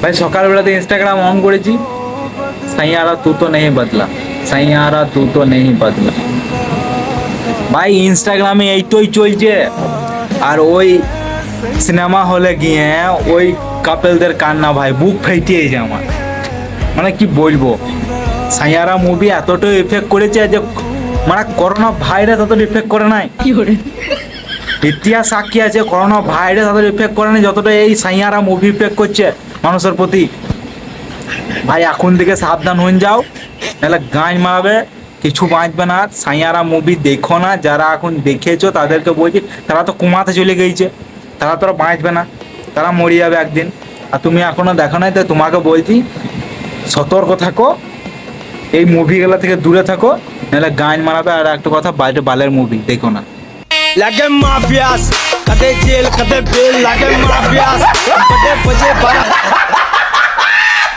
ভাই সকালবেলাতে Instagram on করেছি, সাইয়ারা তু তো নেই বদলা, সাইয়ারা তু তো নেই বদলা। ভাই ইনস্টাগ্রামে এইটাই চলছে। আর ওই সিনেমা হলে গিয়ে ওই কাপেলদের কান্না ভাই বুক ফাইটিয়েছে আমার। মানে কি বলবো, সাইয়ারা মুভি এতটাই এফেক্ট করেছে যে মানে করোনা ভাইরাস এতটা এফেক্ট করে নাই। ইতিহাস সাক্ষী আছে, করোনা ভাইরাস এতটা এফেক্ট করে নাই যতটা এই সাইয়ারা মুভি এফেক্ট করছে মানুষের প্রতি। ভাই এখন থেকে সাবধান হয়ে যাও, নাহলে গাঁজ মারাবে, কিছু বাঁচবে না। সাইয়ারা মুভি দেখো না, যারা এখন দেখেছো তাদেরকে বলছি, তারা তো কুমাতে চলে গিয়েছে, তারা তো আর বাঁচবে না, তারা মরে যাবে একদিন। আর তুমি এখনো দেখো নাই, তো তোমাকে বলছি সতর্ক থাকো, এই মুভিগুলো থেকে দূরে থাকো, নাহলে গাঁজ মারাবে। আর একটা কথা, বাইরে বালের মুভি দেখো না। Like mafias, kade jail, kade bail, like mafias, kade baje bara.